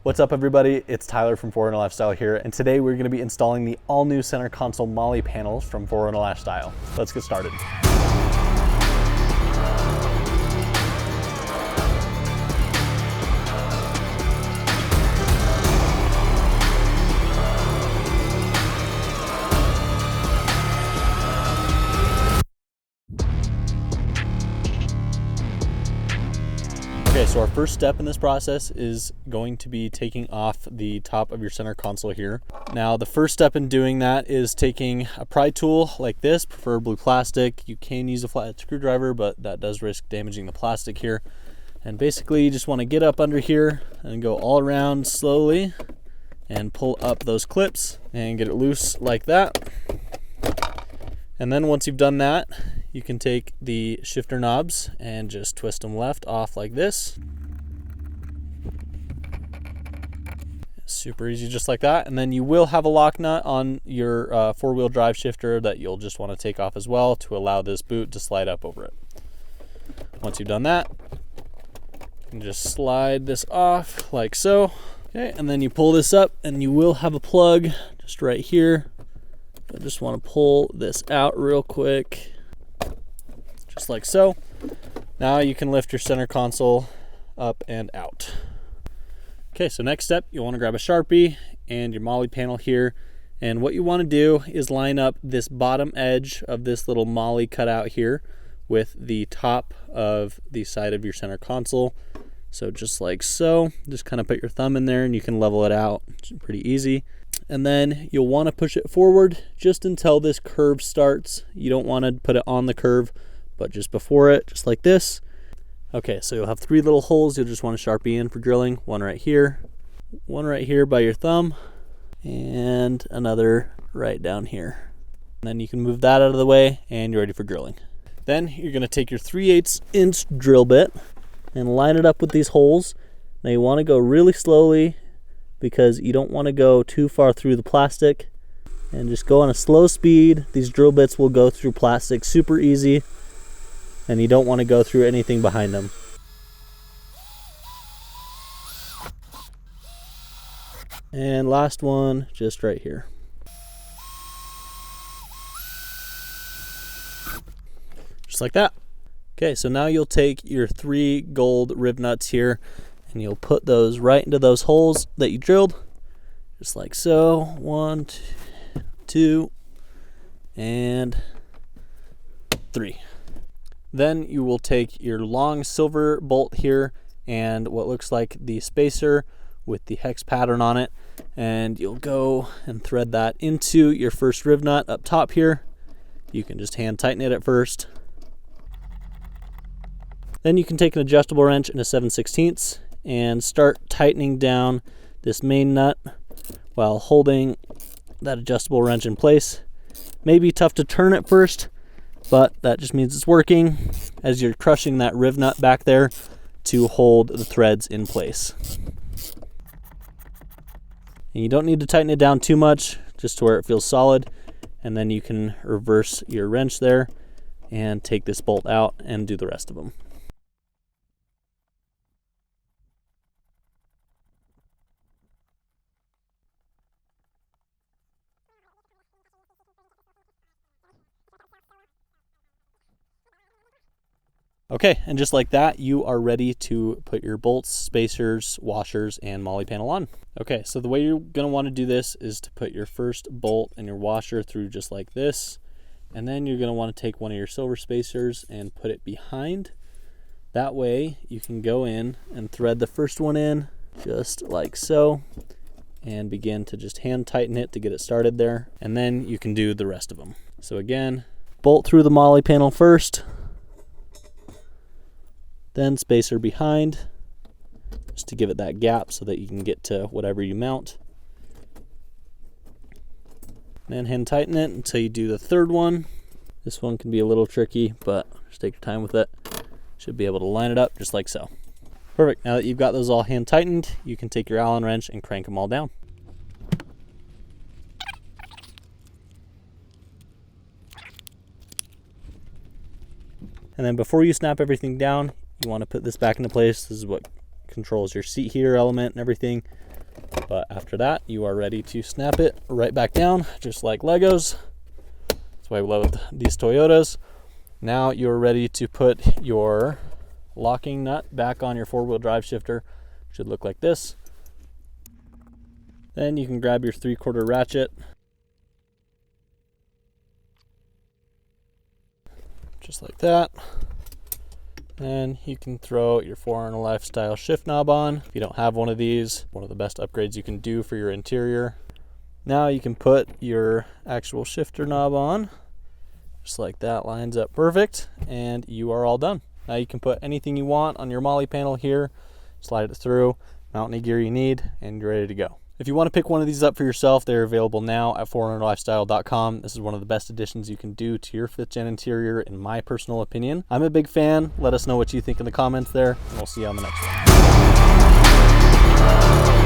What's up everybody, it's Tyler from 4Runner Lifestyle here, and today we're going to be installing the all-new center console MOLLE panels from 4Runner Lifestyle. Let's get started. Okay, so our first step in this process is going to be taking off the top of your center console here. Now, the first step in doing that is taking a pry tool like this, preferably plastic. You can use a flathead screwdriver, but that does risk damaging the plastic here. And basically, you just want to get up under here and go all around slowly and pull up those clips and get it loose like that. And then once you've done that, you can take the shifter knobs and just twist them left off like this. Super easy, just like that. And then you will have a lock nut on your four-wheel drive shifter that you'll just want to take off as well to allow this boot to slide up over it. Once you've done that, you can just slide this off like so. Okay, and then you pull this up and you will have a plug just right here. I just want to pull this out real quick. Just like so. Now you can lift your center console up and out. Okay, so next step, you want to grab a Sharpie and your MOLLE panel here. And what you want to do is line up this bottom edge of this little MOLLE cutout here with the top of the side of your center console. So just like so, just kind of put your thumb in there and you can level it out. It's pretty easy. And then you'll want to push it forward just until this curve starts. You don't want to put it on the curve, but just before it, just like this. Okay, so you'll have three little holes you'll just want to Sharpie in for drilling. One right here by your thumb, and another right down here. And then you can move that out of the way and you're ready for drilling. Then you're going to take your 3/8 inch drill bit and line it up with these holes. Now you want to go really slowly because you don't want to go too far through the plastic, and just go on a slow speed. These drill bits will go through plastic super easy, and you don't want to go through anything behind them. And last one, just right here. Just like that. Okay, so now you'll take your 3 gold riv nuts here and you'll put those right into those holes that you drilled. Just like so. 1, 2, and 3. Then you will take your long silver bolt here and what looks like the spacer with the hex pattern on it, and you'll go and thread that into your first riv nut up top here. You can just hand tighten it at first. Then you can take an adjustable wrench and a 7/16 and start tightening down this main nut while holding that adjustable wrench in place. Maybe tough to turn at first, but that just means it's working as you're crushing that riv nut back there to hold the threads in place. And you don't need to tighten it down too much, just to where it feels solid. And then you can reverse your wrench there and take this bolt out and do the rest of them. Okay, and just like that, you are ready to put your bolts, spacers, washers, and MOLLE panel on. Okay, so the way you're going to want to do this is to put your first bolt and your washer through just like this, and then you're going to want to take one of your silver spacers and put it behind. That way, you can go in and thread the first one in just like so, and begin to just hand tighten it to get it started there, and then you can do the rest of them. So again, bolt through the MOLLE panel first, then spacer behind, just to give it that gap so that you can get to whatever you mount. Then hand tighten it until you do the third one. This one can be a little tricky, but just take your time with it. Should be able to line it up just like so. Perfect. Now that you've got those all hand tightened, you can take your Allen wrench and crank them all down. And then before you snap everything down, you want to put this back into place. This is what controls your seat heater element and everything. But after that, you are ready to snap it right back down, just like Legos. That's why we love these Toyotas. Now you're ready to put your locking nut back on your four-wheel drive shifter. Should look like this. Then you can grab your 3/4 ratchet, just like that. And you can throw your 4Runner Lifestyle shift knob on. If you don't have one of these, one of the best upgrades you can do for your interior. Now you can put your actual shifter knob on, just like that, lines up perfect, and you are all done. Now you can put anything you want on your MOLLE panel here, slide it through, mount any gear you need, and you're ready to go. If you want to pick one of these up for yourself, they're available now at 4runnerlifestyle.com. This is one of the best additions you can do to your 5th gen interior, in my personal opinion. I'm a big fan. Let us know what you think in the comments there, and we'll see you on the next one.